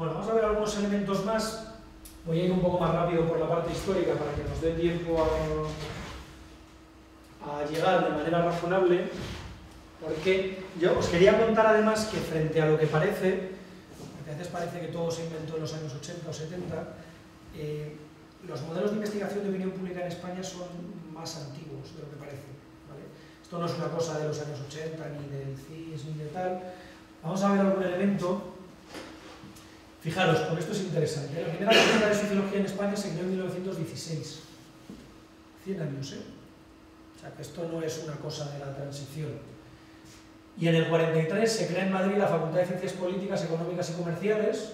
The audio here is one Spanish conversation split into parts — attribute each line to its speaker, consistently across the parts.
Speaker 1: Bueno, vamos a ver algunos elementos más. Voy a ir un poco más rápido por la parte histórica para que nos dé tiempo a llegar de manera razonable, porque yo os quería contar además que frente a lo que parece, porque a veces parece que todo se inventó en los años 80 o 70, los modelos de investigación de opinión pública en España son más antiguos de lo que parece, ¿vale? Esto no es una cosa de los años 80, ni del CIS, ni de tal. Vamos a ver algún elemento. Fijaros, porque esto es interesante. La primera cátedra de sociología en España se creó en 1916. 100 años, ¿eh? O sea, que esto no es una cosa de la transición. Y en el 43 se crea en Madrid la Facultad de Ciencias Políticas, Económicas y Comerciales.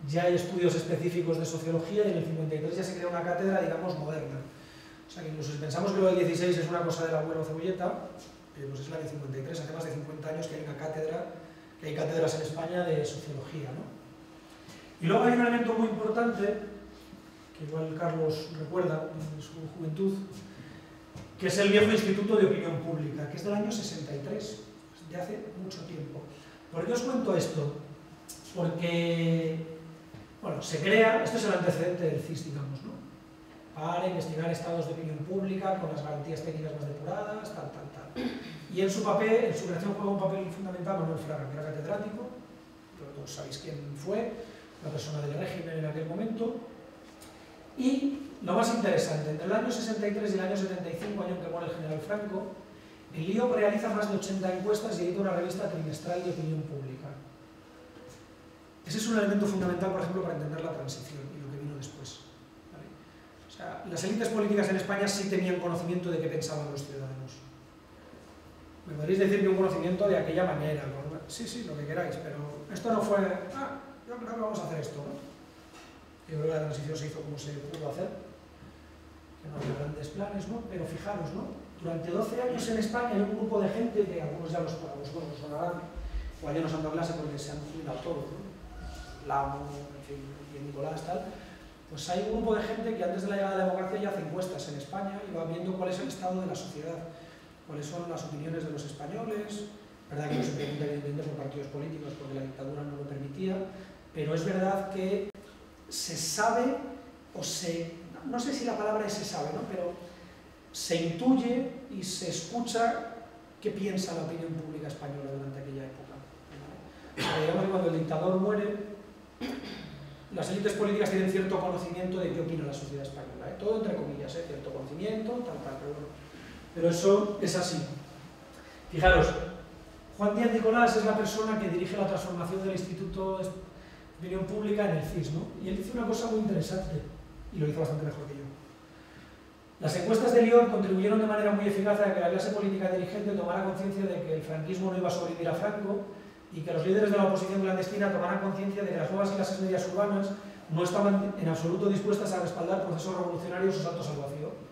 Speaker 1: Ya hay estudios específicos de sociología y en el 53 ya se crea una cátedra, digamos, moderna. O sea, que incluso si pensamos que lo del 16 es una cosa del abuelo Cebolleta, pues es la del 53, hace más de 50 años que hay una cátedra, que hay cátedras en España de sociología, ¿no? Y luego hay un elemento muy importante, que igual Carlos recuerda en su juventud, que es el viejo Instituto de Opinión Pública, que es del año 63, de hace mucho tiempo. ¿Por qué os cuento esto? Porque, bueno, se crea, esto es el antecedente del CIS, digamos, ¿no? Para investigar estados de opinión pública con las garantías técnicas más depuradas, tal. Y en su papel, en su creación juega un papel fundamental Manuel Fraga, que era catedrático, todos sabéis quién fue, la persona del régimen en aquel momento. Y lo más interesante, entre el año 63 y el año 75, año en que muere el general Franco, el IOP realiza más de 80 encuestas y edita una revista trimestral de opinión pública. Ese es un elemento fundamental, por ejemplo, para entender la transición y lo que vino después, ¿vale? O sea, las élites políticas en España sí tenían conocimiento de qué pensaban los ciudadanos. Me podréis decir que un conocimiento de aquella manera, ¿no? Sí, lo que queráis, pero esto no fue, yo creo que vamos a hacer esto, ¿no? Yo creo que la transición se hizo como se pudo hacer, que no había grandes planes, ¿no? Pero fijaros, ¿no? Durante 12 años en España hay un grupo de gente, que algunos ya los sonarán, o ya no han dado clase porque se han jubilado todos, ¿no? Lamo, en fin, y Nicolás, tal. Pues hay un grupo de gente que antes de la llegada de la democracia ya hace encuestas en España y va viendo cuál es el estado de la sociedad, cuáles son las opiniones de los españoles. Verdad que no se pregunta evidentemente por partidos políticos porque la dictadura no lo permitía, pero es verdad que se sabe, o no sé si la palabra es se sabe, ¿no? Pero se intuye y se escucha qué piensa la opinión pública española durante aquella época. O sea, digamos que cuando el dictador muere, las élites políticas tienen cierto conocimiento de qué opina la sociedad española, ¿eh? Todo entre comillas, cierto conocimiento, tal, pero bueno. Pero eso es así. Fijaros, Juan Díaz Nicolás es la persona que dirige la transformación del Instituto de Opinión Pública en el CIS, ¿no? Y él hizo una cosa muy interesante, y lo hizo bastante mejor que yo. Las encuestas de Lyon contribuyeron de manera muy eficaz a que la clase política dirigente tomara conciencia de que el franquismo no iba a sobrevivir a Franco y que los líderes de la oposición clandestina tomaran conciencia de que las nuevas clases medias urbanas no estaban en absoluto dispuestas a respaldar procesos revolucionarios o saltos al vacío.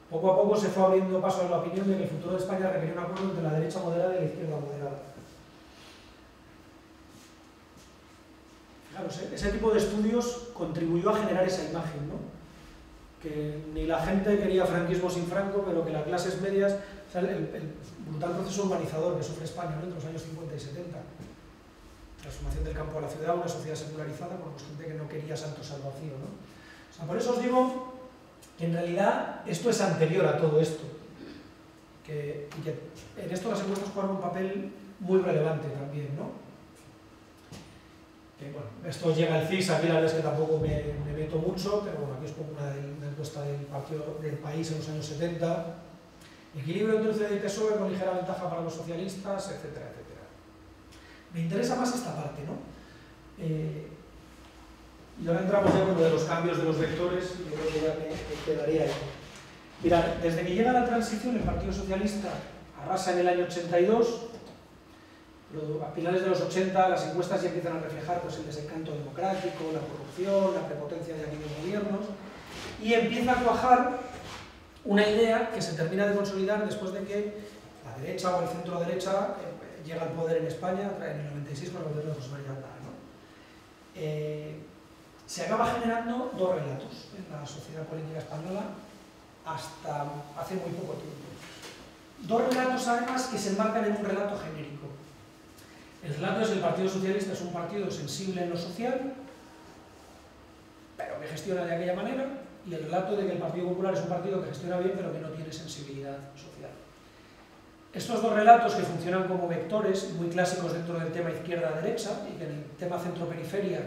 Speaker 1: Poco a poco se fue abriendo paso a la opinión de que el futuro de España requería un acuerdo entre la derecha moderada y la izquierda moderada. Fijaros, ese tipo de estudios contribuyó a generar esa imagen, ¿no? Que ni la gente quería franquismo sin Franco, pero que las clases medias, o sea, el brutal proceso urbanizador que sufre España, ¿no? Entre los años 50 y 70. Transformación del campo a la ciudad, una sociedad secularizada, con gente que no quería saltos al vacío, ¿no? O sea, por eso os digo que en realidad esto es anterior a todo esto, y que en esto las encuestas juegan un papel muy relevante también, ¿no? Bueno, esto llega al CIS, aquí la verdad es que tampoco me meto mucho, pero bueno, aquí os pongo una encuesta del País en los años 70, equilibrio entre UCD y PSOE con ligera ventaja para los socialistas, etcétera, etcétera. Me interesa más esta parte, ¿no? Y ahora entramos ya con lo de los cambios de los vectores, y yo creo que ya me quedaría ahí. Mirad, desde que llega la transición, el Partido Socialista arrasa en el año 82, a finales de los 80 las encuestas ya empiezan a reflejar pues, el desencanto democrático, la corrupción, la prepotencia de aquellos gobiernos, y empieza a cuajar una idea que se termina de consolidar después de que la derecha o el centro derecha llega al poder en España en el 96 con el gobierno de José María Aznar, ¿no? Se acaba generando dos relatos en la sociedad política española hasta hace muy poco tiempo. Dos relatos además que se enmarcan en un relato genérico. El relato es que el Partido Socialista es un partido sensible en lo social, pero que gestiona de aquella manera, y el relato de que el Partido Popular es un partido que gestiona bien, pero que no tiene sensibilidad social. Estos dos relatos, que funcionan como vectores muy clásicos dentro del tema izquierda-derecha, y que en el tema centro-periferia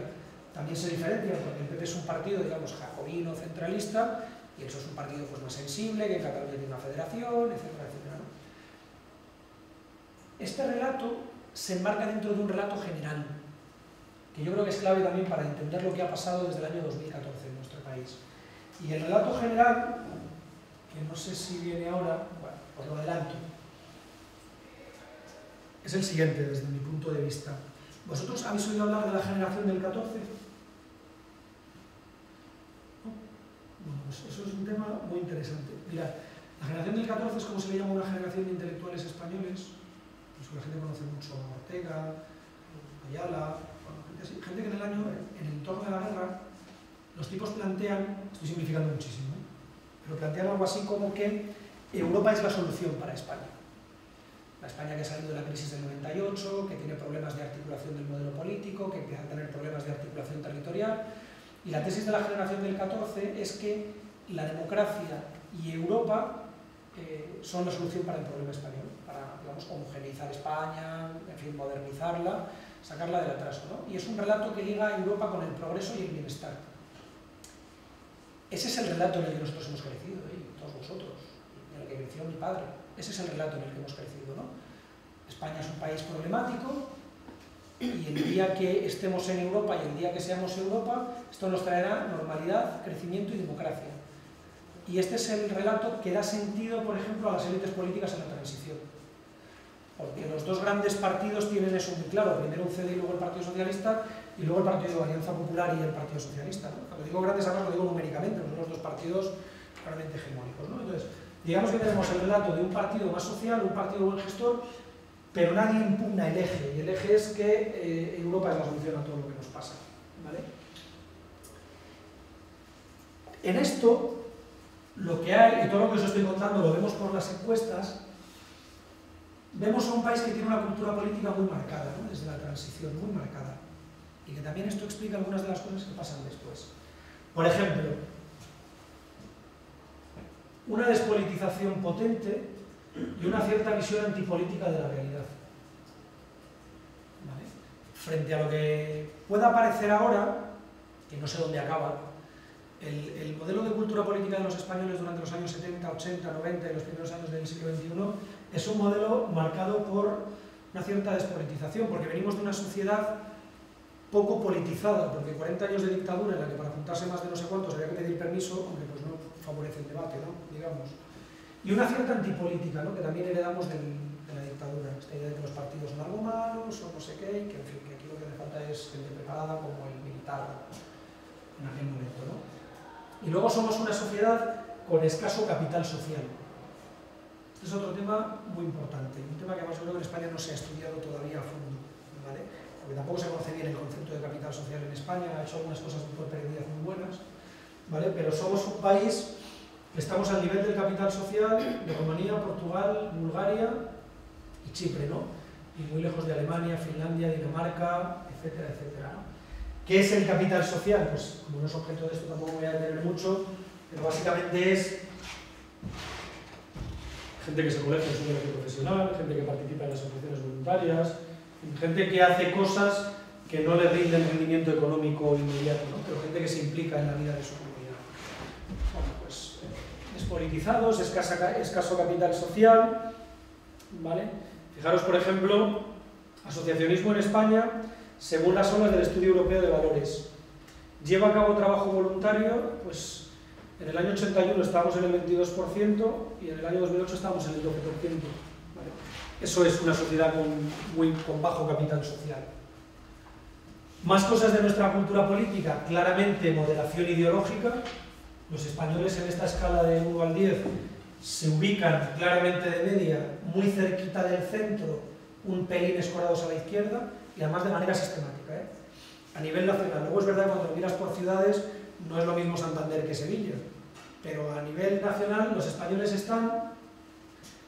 Speaker 1: también se diferencian, porque el PP es un partido, digamos, jacobino, centralista, y eso es un partido pues, más sensible, que en Cataluña tiene una federación, etcétera, etcétera, ¿no? Este relato se enmarca dentro de un relato general, que yo creo que es clave también para entender lo que ha pasado desde el año 2014 en nuestro país. Y el relato general, que no sé si viene ahora, bueno, os lo adelanto, es el siguiente desde mi punto de vista. ¿Vosotros habéis oído hablar de la generación del 14? ¿No? Bueno, pues eso es un tema muy interesante. Mirad, la generación del 14 es como se le llama una generación de intelectuales españoles, pues la gente conoce mucho a Ortega, Ayala, bueno, gente así, gente que en el año, en el entorno de la guerra, los tipos plantean, estoy simplificando muchísimo, pero plantean algo así como que Europa es la solución para España. La España que ha salido de la crisis del 98, que tiene problemas de articulación del modelo político, que empieza a tener problemas de articulación territorial. Y la tesis de la generación del 14 es que la democracia y Europa son la solución para el problema español, para, digamos, homogeneizar España, en fin, modernizarla, sacarla del atraso, ¿no? Y es un relato que liga a Europa con el progreso y el bienestar. Ese es el relato en el que nosotros hemos crecido, todos vosotros, en el que creció mi padre. Ese es el relato en el que hemos crecido, ¿no? España es un país problemático y el día que estemos en Europa y el día que seamos Europa, esto nos traerá normalidad, crecimiento y democracia. Y este es el relato que da sentido, por ejemplo, a las élites políticas en la transición. Porque los dos grandes partidos tienen eso muy claro, primero un CD y luego el Partido Socialista, y luego el Partido de Alianza Popular y el Partido Socialista, ¿no? Cuando digo grandes, además lo digo numéricamente, son los dos partidos claramente hegemónicos, ¿no? Entonces, digamos que tenemos el relato de un partido más social, un partido buen gestor, pero nadie impugna el eje, y el eje es que Europa es la solución a todo lo que nos pasa, ¿vale? En esto, lo que hay, y todo lo que os estoy contando lo vemos por las encuestas, vemos a un país que tiene una cultura política muy marcada, ¿no? Desde la transición, muy marcada, y que también esto explica algunas de las cosas que pasan después. Por ejemplo, una despolitización potente y una cierta visión antipolítica de la realidad. ¿Vale? Frente a lo que pueda parecer ahora, que no sé dónde acaba, el modelo de cultura política de los españoles durante los años 70, 80, 90 y los primeros años del siglo XXI es un modelo marcado por una cierta despolitización, porque venimos de una sociedad poco politizada, porque 40 años de dictadura en la que para juntarse más de no sé cuántos había que pedir permiso, aunque pues no favorece el debate, ¿no? Digamos. Y una cierta antipolítica, ¿no? Que también heredamos de la dictadura, esta idea de que los partidos son algo malos o no sé qué, y que, en fin, que aquí lo que hace falta es gente preparada como el militar en aquel momento, ¿no? Y luego somos una sociedad con escaso capital social. Este es otro tema muy importante, un tema que además creo que en España no se ha estudiado todavía a fondo, ¿vale? Porque tampoco se conoce bien el concepto de capital social en España, ha hecho algunas cosas por perdidas muy buenas, ¿vale? Pero somos un país que estamos al nivel del capital social de Rumanía, Portugal, Bulgaria y Chipre, ¿no? Y muy lejos de Alemania, Finlandia, Dinamarca, etcétera, etcétera, ¿no? ¿Qué es el capital social? Pues como no es objeto de esto tampoco voy a detener mucho, pero básicamente es gente que se colegia en su colegio profesional, gente que participa en las asociaciones voluntarias, gente que hace cosas que no le rinden rendimiento económico inmediato, ¿no? Pero gente que se implica en la vida de su comunidad. Bueno, pues despolitizados, escaso capital social, ¿vale? Fijaros, por ejemplo, asociacionismo en España, según las olas del Estudio Europeo de Valores. Lleva a cabo trabajo voluntario, pues en el año 81 estábamos en el 22% y en el año 2008 estábamos en el 12%. ¿Vale? Eso es una sociedad con bajo capital social. Más cosas de nuestra cultura política, claramente moderación ideológica. Los españoles en esta escala de 1 al 10 se ubican claramente de media, muy cerquita del centro, un pelín escorados a la izquierda, y además de manera sistemática, ¿eh? A nivel nacional. Luego es verdad que cuando lo miras por ciudades no es lo mismo Santander que Sevilla, pero a nivel nacional los españoles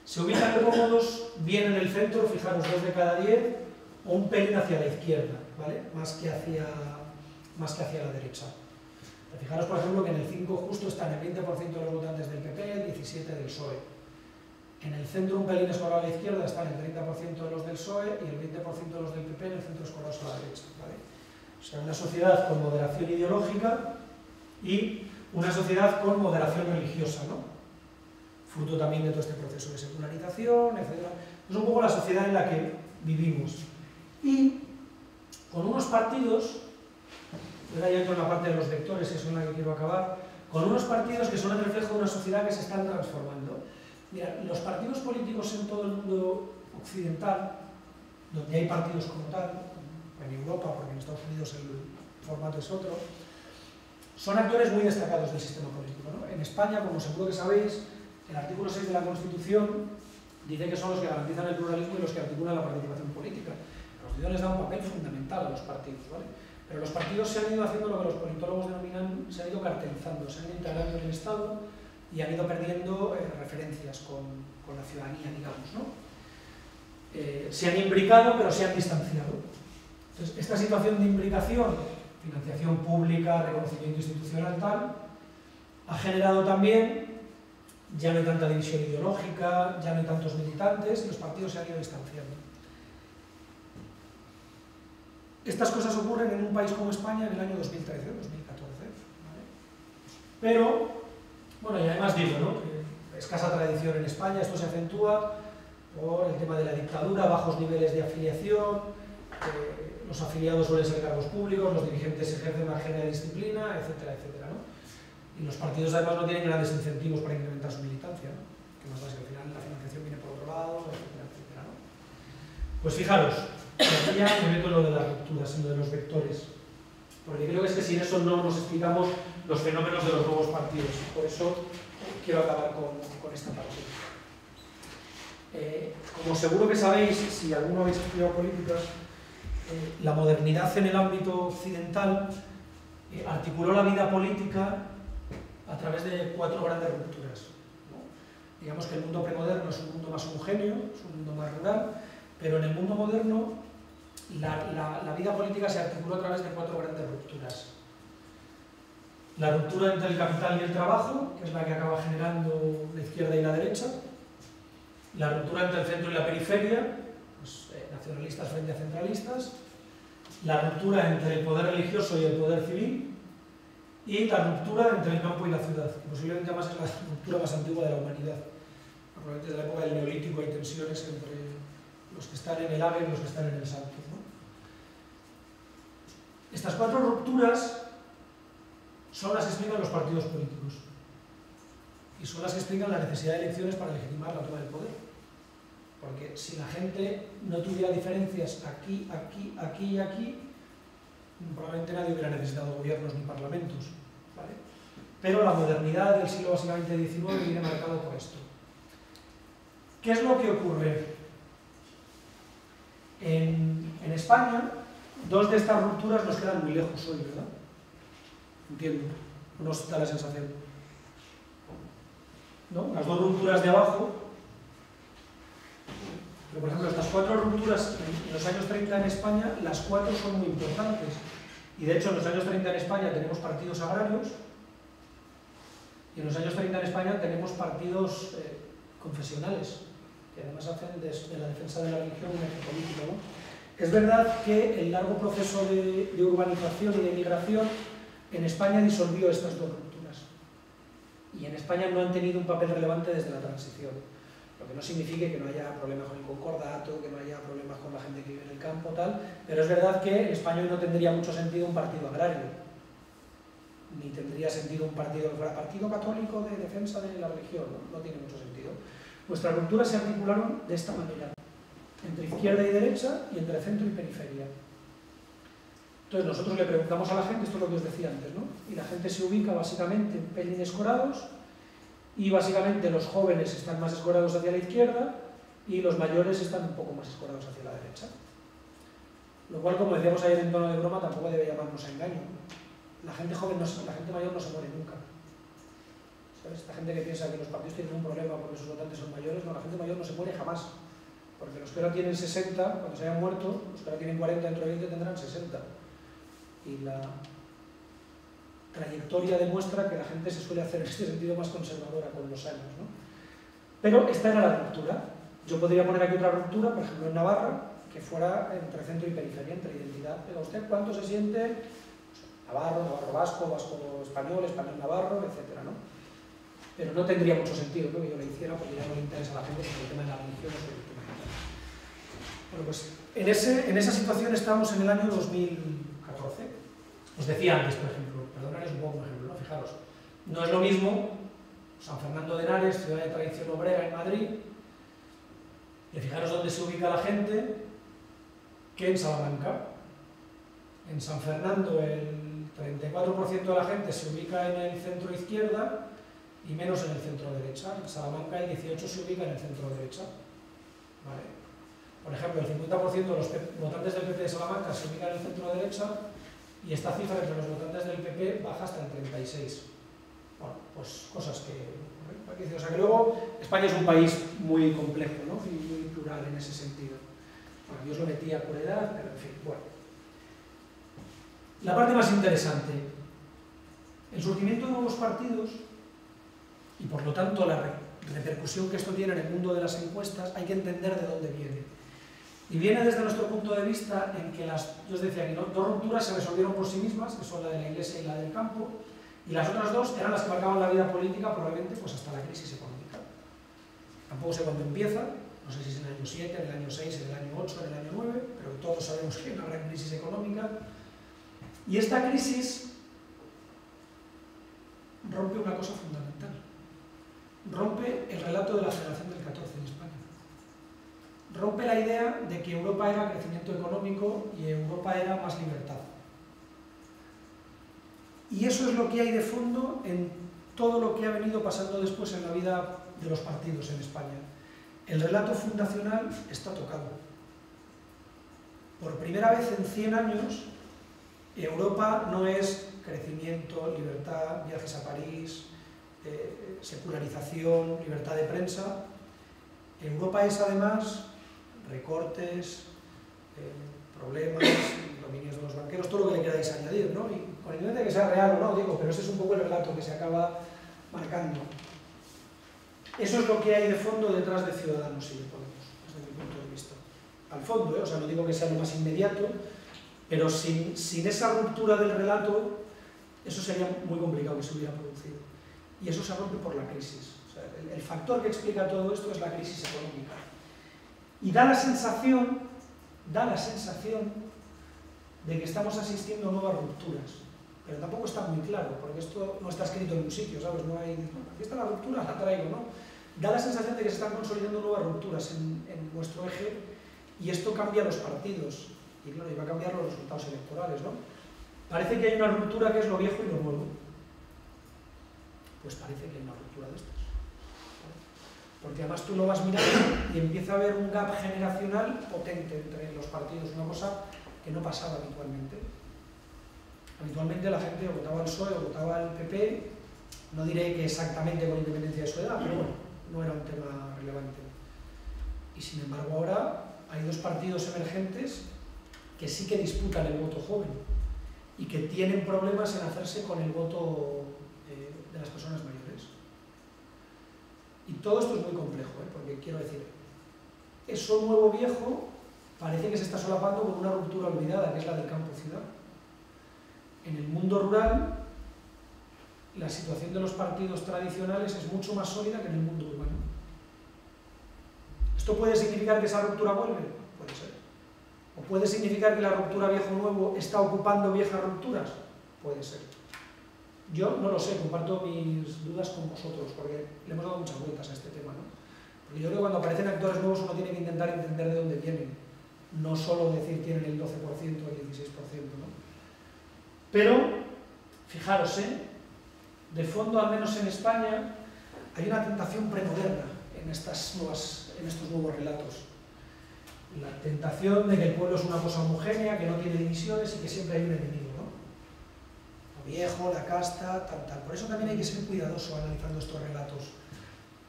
Speaker 1: se ubican cómodos, bien en el centro, fijaros, 2 de cada 10, o un pelín hacia la izquierda, ¿vale? Más que hacia la derecha. Fijaros, por ejemplo, que en el 5 justo están el 20% de los votantes del PP, el 17% del PSOE. En el centro, un pelín escorado a la izquierda, están el 30% de los del PSOE y el 20% de los del PP, en el centro escorados a la derecha, ¿vale? O sea, una sociedad con moderación ideológica y una sociedad con moderación religiosa, ¿no? Fruto también de todo este proceso de secularización, etc. Es un poco la sociedad en la que vivimos. Y con unos partidos, ahora ya entro en la parte de los vectores, que es en la que quiero acabar, con unos partidos que son el reflejo de una sociedad que se están transformando. Mira, los partidos políticos en todo el mundo occidental, donde hay partidos como tal, en Europa, porque en Estados Unidos el formato es otro, son actores muy destacados del sistema político, ¿no? En España, como seguro que sabéis, el artículo 6 de la Constitución dice que son los que garantizan el pluralismo y los que articulan la participación política. La Constitución les da un papel fundamental a los partidos, ¿vale? Pero los partidos se han ido haciendo lo que los politólogos denominan, se han ido cartelizando, se han ido integrando en el Estado y han ido perdiendo referencias con la ciudadanía, digamos, ¿no? Se han imbricado, pero se han distanciado. Entonces, esta situación de imbricación, financiación pública, reconocimiento institucional, tal, ha generado también, ya no hay tanta división ideológica, ya no hay tantos militantes, y los partidos se han ido distanciando. Estas cosas ocurren en un país como España en el año 2013, 2014, ¿vale? Pero, bueno, y además digo, ¿no?, que escasa tradición en España, esto se acentúa por el tema de la dictadura, bajos niveles de afiliación, los afiliados suelen ser cargos públicos, los dirigentes ejercen una agenda de disciplina, etcétera, etcétera, ¿no? Y los partidos además no tienen grandes incentivos para incrementar su militancia, ¿no? Que más da si al final la financiación viene por otro lado, etcétera, etcétera, ¿no? Pues fijaros, aquí ya me meto en lo de las rupturas, en lo de los vectores, porque creo que es que sin eso no nos explicamos los fenómenos de los nuevos partidos. Por eso quiero acabar con esta parte. Como seguro que sabéis, si alguno habéis estudiado políticas, la modernidad en el ámbito occidental articuló la vida política a través de 4 grandes rupturas, ¿no? Digamos que el mundo premoderno es un mundo más homogéneo, es un mundo más rural, pero en el mundo moderno la vida política se articuló a través de 4 grandes rupturas. La ruptura entre el capital y el trabajo, que es la que acaba generando la izquierda y la derecha. La ruptura entre el centro y la periferia, pues, nacionalistas frente a centralistas. La ruptura entre el poder religioso y el poder civil. Y la ruptura entre el campo y la ciudad, que posiblemente además es la ruptura más antigua de la humanidad. Probablemente desde la época del Neolítico hay tensiones entre los que están en el ave y los que están en el salto, ¿no? Estas 4 rupturas son las que explican los partidos políticos y son las que explican la necesidad de elecciones para legitimar la toma del poder. Porque si la gente no tuviera diferencias aquí, aquí, aquí y aquí, probablemente nadie hubiera necesitado gobiernos ni parlamentos, ¿vale? Pero la modernidad del siglo básicamente XIX viene marcado por esto. ¿Qué es lo que ocurre? En España, 2 de estas rupturas nos quedan muy lejos hoy, ¿verdad? Entiendo, no os da la sensación, ¿no? Las 2 rupturas de abajo, pero por ejemplo estas 4 rupturas en los años 30 en España, las 4 son muy importantes, y de hecho en los años 30 en España tenemos partidos agrarios, y en los años 30 en España tenemos partidos confesionales, que además hacen de la defensa de la religión un eje político, ¿no? Es verdad que el largo proceso de urbanización y de migración en España disolvió estas 2 rupturas. Y en España no han tenido un papel relevante desde la transición. Lo que no significa que no haya problemas con el concordato, que no haya problemas con la gente que vive en el campo, tal, pero es verdad que en España no tendría mucho sentido un partido agrario. Ni tendría sentido un partido que fuera partido católico de defensa de la religión, ¿no? No tiene mucho sentido. Nuestras rupturas se articularon de esta manera, entre izquierda y derecha y entre centro y periferia. Entonces nosotros le preguntamos a la gente, esto es lo que os decía antes, ¿no? Y la gente se ubica básicamente en pelín escorados, y básicamente los jóvenes están más escorados hacia la izquierda y los mayores están un poco más escorados hacia la derecha. Lo cual, como decíamos ayer en tono de broma, tampoco debe llamarnos a engaño. La gente joven, la gente mayor no se muere nunca. ¿Sabes? Esta gente que piensa que los partidos tienen un problema porque sus votantes son mayores, no, la gente mayor no se muere jamás. porque los que ahora tienen 60, cuando se hayan muerto, los que ahora tienen 40 dentro de 20 tendrán 60. Y la trayectoria demuestra que la gente se suele hacer en este sentido más conservadora con los años, ¿no? Pero esta era la ruptura. Yo podría poner aquí otra ruptura, por ejemplo en Navarra, que fuera entre centro y periferia, entre identidad. Pero ¿usted cuánto se siente? Navarro, navarro vasco, vasco español, español navarro, etcétera, ¿no? Pero no tendría mucho sentido, ¿no?, que yo lo hiciera, porque ya no le interesa a la gente sobre el tema de la religión o sobre el tema de la... Bueno, pues en esa situación estamos en el año 2014. Os decía antes, por ejemplo, perdonad, es un poco un ejemplo, ¿no? Fijaros, no es lo mismo San Fernando de Henares, ciudad de tradición obrera en Madrid, y fijaros dónde se ubica la gente, que en Salamanca. En San Fernando el 34% de la gente se ubica en el centro izquierda y menos en el centro derecha. En Salamanca el 18% se ubica en el centro derecha. ¿Vale? Por ejemplo, el 50% de los votantes del PP de Salamanca se ubican en el centro derecha y esta cifra entre los votantes del PP baja hasta el 36%. Bueno, pues cosas que... O sea que luego España es un país muy complejo, ¿no?, y muy plural en ese sentido. Bueno, yo os lo metía por edad, pero en fin, bueno. La parte más interesante, el surgimiento de nuevos partidos y por lo tanto la repercusión que esto tiene en el mundo de las encuestas, hay que entender de dónde viene. Y viene desde nuestro punto de vista en que yo os decía que dos rupturas se resolvieron por sí mismas, que son la de la Iglesia y la del campo, y las otras dos eran las que marcaban la vida política probablemente pues hasta la crisis económica. Tampoco sé cuándo empieza, no sé si es en el año 7, en el año 6, en el año 8, en el año 9, pero todos sabemos que hay una gran crisis económica. Y esta crisis rompe una cosa fundamental. Rompe el relato de la generación del 14 en España. Rompe la idea de que Europa era crecimiento económico y Europa era más libertad. Y eso es lo que hay de fondo en todo lo que ha venido pasando después en la vida de los partidos en España. El relato fundacional está tocado. Por primera vez en 100 años, Europa no es crecimiento, libertad, viajes a París, secularización, libertad de prensa. Europa es además recortes, problemas, dominios de los banqueros, todo lo que le queráis añadir, ¿no? Y con independencia de que sea real o no, digo, pero ese es un poco el relato que se acaba marcando. Eso es lo que hay de fondo detrás de Ciudadanos y de Podemos, desde mi punto de vista. Al fondo, o sea, no digo que sea lo más inmediato, pero sin esa ruptura del relato, eso sería muy complicado que se hubiera producido. Y eso se rompe por la crisis. O sea, el factor que explica todo esto es la crisis económica. Y da la sensación de que estamos asistiendo a nuevas rupturas. Pero tampoco está muy claro, porque esto no está escrito en un sitio, ¿sabes? No hay... Aquí está la ruptura, la traigo, ¿no? Da la sensación de que se están consolidando nuevas rupturas en nuestro eje y esto cambia los partidos. Y claro, y va a cambiar los resultados electorales, ¿no? Parece que hay una ruptura que es lo viejo y lo nuevo. Pues parece que hay una ruptura de estas. Porque además tú lo vas mirando y empieza a haber un gap generacional potente entre los partidos, una cosa que no pasaba habitualmente. Habitualmente la gente o votaba al PSOE o votaba al PP, no diré que exactamente con independencia de su edad, pero bueno, no era un tema relevante. Y sin embargo ahora hay dos partidos emergentes que sí que disputan el voto joven y que tienen problemas en hacerse con el voto de las personas mayores. Y todo esto es muy complejo, porque quiero decir, eso nuevo viejo parece que se está solapando con una ruptura olvidada, que es la del campo-ciudad. En el mundo rural, la situación de los partidos tradicionales es mucho más sólida que en el mundo urbano. ¿Esto puede significar que esa ruptura vuelve? Puede ser. ¿O puede significar que la ruptura viejo-nuevo está ocupando viejas rupturas? Puede ser. Yo no lo sé, comparto mis dudas con vosotros, porque le hemos dado muchas vueltas a este tema, ¿no? Porque yo creo que cuando aparecen actores nuevos uno tiene que intentar entender de dónde vienen, no solo decir tienen el 12% o el 16%, ¿no? Pero, fijaros, de fondo, al menos en España, hay una tentación premoderna en estos nuevos relatos. La tentación de que el pueblo es una cosa homogénea, que no tiene divisiones y que siempre hay un enemigo, ¿no? Lo viejo, la casta, tal. Por eso también hay que ser cuidadoso analizando estos relatos.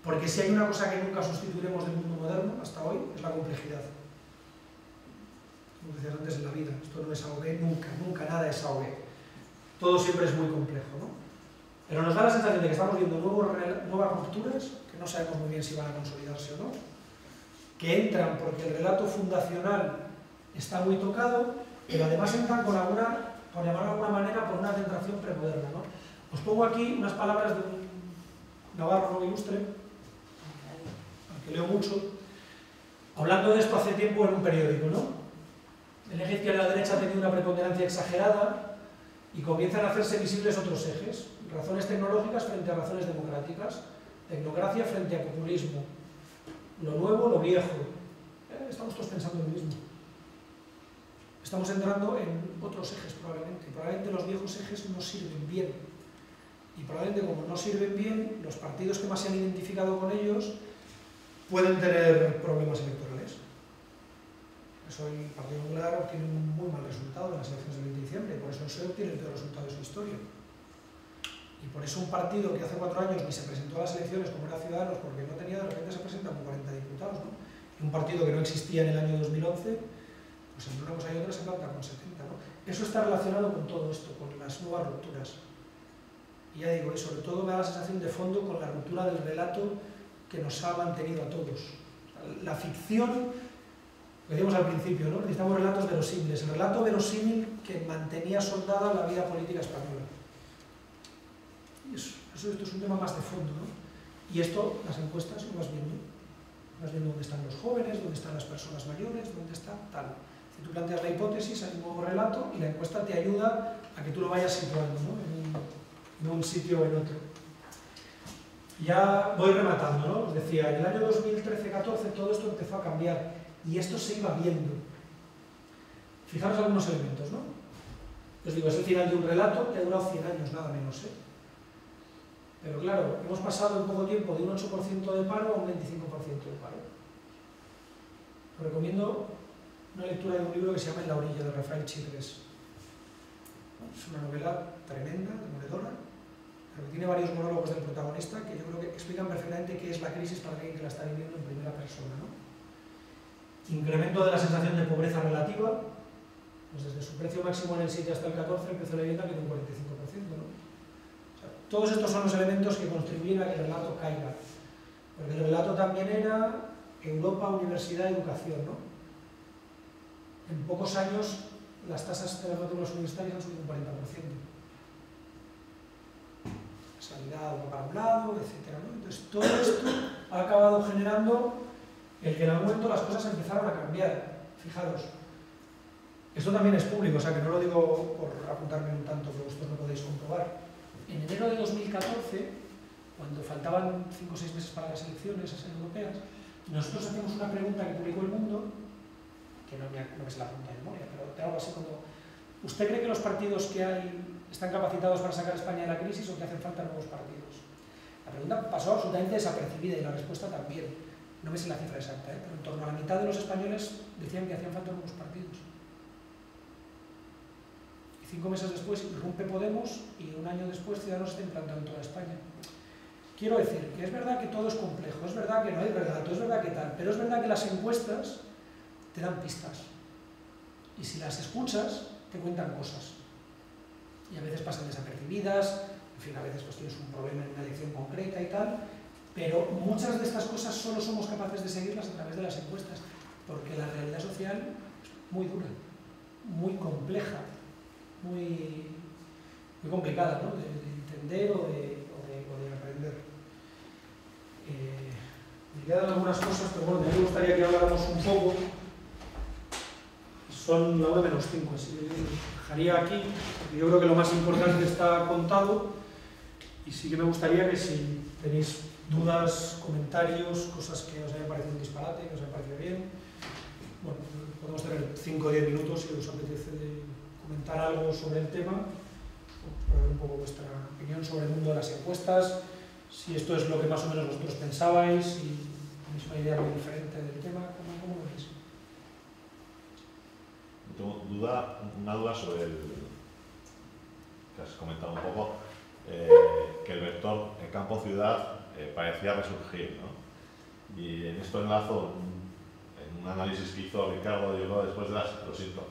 Speaker 1: Porque si hay una cosa que nunca sustituiremos del mundo moderno hasta hoy, es la complejidad. Como decías antes, en la vida, esto no es A o B, nunca, nunca nada es A o B. Todo siempre es muy complejo, ¿no? Pero nos da la sensación de que estamos viendo nuevas rupturas, que no sabemos muy bien si van a consolidarse o no, que entran porque el relato fundacional está muy tocado, pero además entran con alguna, por llamarlo de alguna manera, por una tentación premoderna, ¿no? Os pongo aquí unas palabras de un navarro ilustre, al que leo mucho, hablando de esto hace tiempo en un periódico, ¿no? El eje izquierda y la derecha ha tenido una preponderancia exagerada y comienzan a hacerse visibles otros ejes, razones tecnológicas frente a razones democráticas, tecnocracia frente a populismo, lo nuevo, lo viejo. Estamos todos pensando en lo mismo. Estamos entrando en otros ejes probablemente. Probablemente los viejos ejes no sirven bien. Y probablemente como no sirven bien, los partidos que más se han identificado con ellos pueden tener problemas electorales. Por eso el Partido Popular obtiene un muy mal resultado en las elecciones del 20 de diciembre, y por eso el PSOE obtiene el peor resultado de su historia. Y por eso un partido que hace 4 años ni se presentó a las elecciones como era Ciudadanos porque no tenía, de repente se presenta con 40 diputados, ¿no? Y un partido que no existía en el año 2011, pues entre una cosa y otra se planta con 70, ¿no? Eso está relacionado con todo esto, con las nuevas rupturas. Y ya digo, y sobre todo me da la sensación de fondo con la ruptura del relato que nos ha mantenido a todos. La ficción, lo decíamos al principio, ¿no? Necesitamos relatos verosímiles, el relato verosímil que mantenía soldada la vida política española. Y esto es un tema más de fondo, ¿no? Y esto, las encuestas, lo vas viendo. Vas viendo dónde están los jóvenes, dónde están las personas mayores, dónde está tal. Si tú planteas la hipótesis, hay un nuevo relato y la encuesta te ayuda a que tú lo vayas situando, ¿no? En un sitio o en otro. Ya voy rematando, ¿no? Os decía, en el año 2013-14 todo esto empezó a cambiar y esto se iba viendo. Fijaros algunos elementos, ¿no? Os digo, es el final de un relato que ha durado 100 años, nada menos, ¿eh? Pero claro, hemos pasado en poco tiempo de un 8% de paro a un 25% de paro. Os recomiendo una lectura de un libro que se llama En la orilla, de Rafael Chirres. Es una novela tremenda, demoledora, pero que tiene varios monólogos del protagonista que yo creo que explican perfectamente qué es la crisis para alguien que la está viviendo en primera persona, ¿no? Incremento de la sensación de pobreza relativa, pues desde su precio máximo en el 7 hasta el 14, el precio de la vivienda quedó un 45%, ¿no? Todos estos son los elementos que contribuyen a que el relato caiga. Porque el relato también era Europa, universidad, educación, ¿no? En pocos años las tasas de las matrículas universitarias han subido un 40%. Sanidad va para un lado, etc., ¿no? Entonces todo esto ha acabado generando el que en algún momento las cosas empezaron a cambiar. Fijaros. Esto también es público, o sea que no lo digo por apuntarme un tanto que vosotros no podéis comprobar. En enero de 2014, cuando faltaban 5 o 6 meses para las elecciones europeas, nosotros hacíamos una pregunta que publicó El Mundo, que no me se la apunta de memoria, pero te hago así como: ¿usted cree que los partidos que hay están capacitados para sacar a España de la crisis o que hacen falta nuevos partidos? La pregunta pasó absolutamente desapercibida y la respuesta también. No me sé la cifra exacta, pero en torno a la mitad de los españoles decían que hacían falta nuevos partidos. 5 meses después irrumpe Podemos y un año después Ciudadanos está implantado en toda España. Quiero decir que es verdad que todo es complejo, es verdad que no hay relato, es verdad que tal, pero es verdad que las encuestas te dan pistas. Y si las escuchas, te cuentan cosas. Y a veces pasan desapercibidas, en fin, a veces pues tienes un problema en una elección concreta y tal, pero muchas de estas cosas solo somos capaces de seguirlas a través de las encuestas, porque la realidad social es muy dura, muy compleja, muy complicada, ¿no? de entender o de aprender. Me quedan algunas cosas, pero bueno, me gustaría que habláramos un poco. Son la 1:05, así que dejaría aquí, porque yo creo que lo más importante está contado, y sí que me gustaría que si tenéis dudas, comentarios, cosas que os hayan parecido un disparate, que os hayan parecido bien, bueno, podemos tener 5 o 10 minutos si os apetece comentar algo sobre el tema, para ver un poco vuestra opinión sobre el mundo de las encuestas, si esto es lo que más o menos vosotros pensabais, si tenéis una idea muy diferente del tema, ¿cómo lo veis?
Speaker 2: Tengo una duda sobre el que has comentado un poco, que el vector campo-ciudad parecía resurgir, ¿no? Y en esto enlazo en un análisis que hizo Ricardo, yo creo, después de lo siento,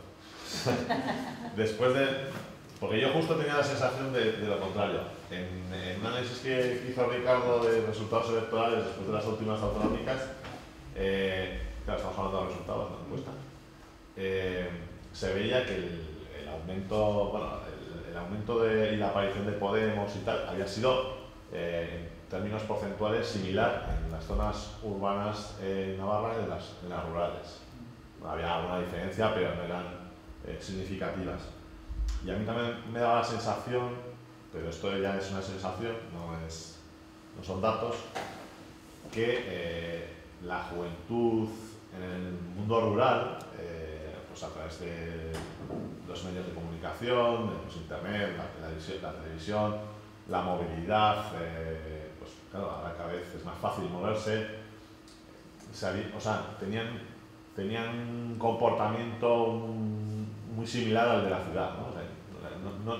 Speaker 2: después de, porque yo justo tenía la sensación de lo contrario. En un análisis que hizo Ricardo de resultados electorales después de las últimas autonómicas, claro, estamos hablando de los resultados, no encuesta, se veía que el aumento, bueno, el aumento y la aparición de Podemos y tal había sido, en términos porcentuales, similar en las zonas urbanas en Navarra y en las rurales. Había alguna diferencia, pero no eran significativas. Y a mí también me daba la sensación, pero esto ya es una sensación, no son datos, que la juventud en el mundo rural, pues a través de los medios de comunicación, de internet, la televisión, la movilidad, pues claro, ahora cada vez es más fácil moverse, o sea, tenían un comportamiento muy similar al de la ciudad, ¿no? O sea,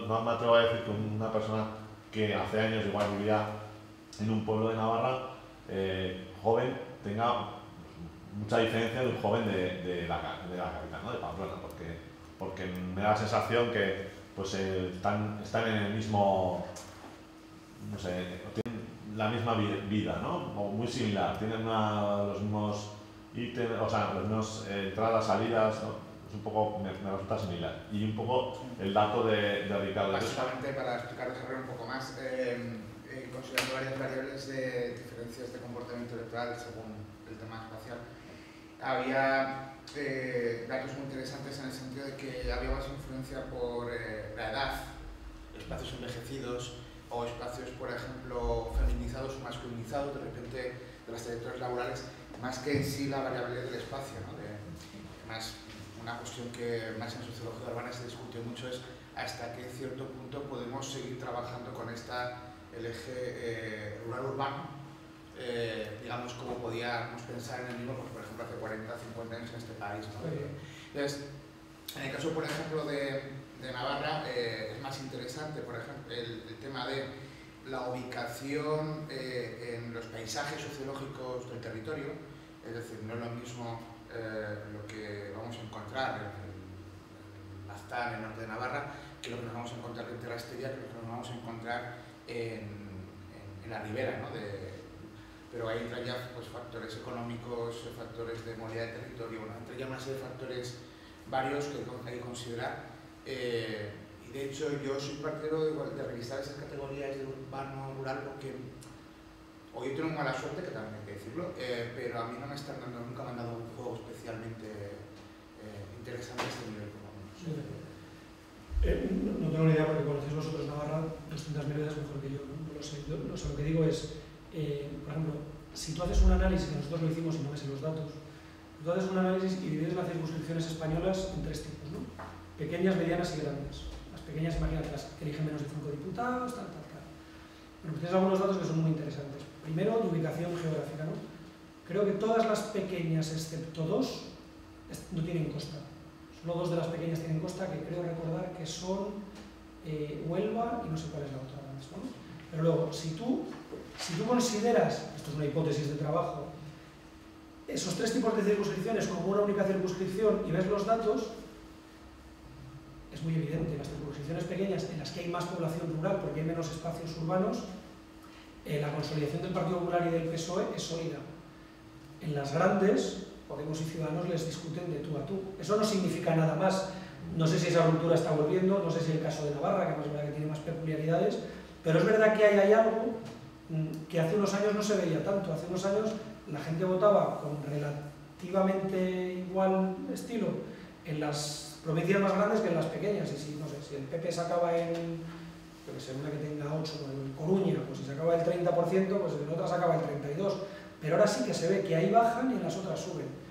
Speaker 2: no me atrevo a decir que una persona que hace años igual vivía en un pueblo de Navarra, joven, tenga mucha diferencia de un joven de la capital, ¿no? De Pamplona, porque me da la sensación que pues, están en el mismo, no sé, tienen la misma vida, ¿no? O muy similar, tienen los mismos ítems, o sea, las mismas entradas, salidas, ¿no? Es un poco, me resulta similar. Y un poco el dato de Ricardo.
Speaker 3: Básicamente, para explicar, desarrollar un poco más, considerando varias variables de diferencias de comportamiento electoral según el tema espacial, había datos muy interesantes en el sentido de que había más influencia por la edad, espacios envejecidos o espacios, por ejemplo, feminizados o masculinizados, de repente, de las trayectorias laborales, más que en sí la variable del espacio, ¿no? Más una cuestión que más en sociología urbana se discutió mucho es hasta qué cierto punto podemos seguir trabajando con el eje rural-urbano, digamos, como podíamos pensar en el mismo, pues, por ejemplo, hace 40, 50 años en este país, ¿no? Entonces, en el caso, por ejemplo, de Navarra, es más interesante, por ejemplo, el tema de la ubicación en los paisajes sociológicos del territorio, es decir, no es lo mismo lo que vamos a encontrar en Baztán, en el norte de Navarra, que lo que nos vamos a encontrar en Terrasteria, que lo que nos vamos a encontrar en la ribera, ¿no? Pero ahí entran ya pues, factores económicos, factores de movilidad de territorio, bueno, entran ya una serie de factores varios que hay que considerar. Y de hecho yo soy partidario de revisar esas categorías de urbano, rural, porque hoy yo tengo mala suerte, que también hay que decirlo, pero a mí no me están dando, nunca me han dado un juego especialmente interesante a este nivel, por lo menos.
Speaker 1: No tengo ni idea porque conocéis vosotros Navarra 200.000 veces mejor que yo, no lo sé. Lo que digo es, por ejemplo, si tú haces un análisis, que nosotros lo hicimos y no ves en los datos, tú haces un análisis y divides las circunscripciones españolas en tres tipos, ¿no? Pequeñas, medianas y grandes. Las pequeñas, imagínate, las que eligen menos de 5 diputados, tal. Bueno, tienes algunos datos que son muy interesantes. Primero, de ubicación geográfica, ¿no? Creo que todas las pequeñas, excepto dos, no tienen costa. Solo dos de las pequeñas tienen costa, que creo recordar que son Huelva y no sé cuál es la otra, ¿no? Pero luego, si tú consideras, esto es una hipótesis de trabajo, esos tres tipos de circunscripciones como una única circunscripción y ves los datos, es muy evidente. Las circunscripciones pequeñas en las que hay más población rural porque hay menos espacios urbanos, la consolidación del Partido Popular y del PSOE es sólida. En las grandes, Podemos y Ciudadanos les discuten de tú a tú. Eso no significa nada más. No sé si esa ruptura está volviendo, no sé si el caso de Navarra, que además es verdad que tiene más peculiaridades, pero es verdad que hay algo que hace unos años no se veía tanto. Hace unos años la gente votaba con relativamente igual estilo en las provincias más grandes que en las pequeñas, y si, no sé, si el PP sacaba en, yo que sé, una que tenga 8, en Coruña, pues si sacaba el 30%, pues en otra sacaba el 32%, pero ahora sí que se ve que ahí bajan y en las otras suben.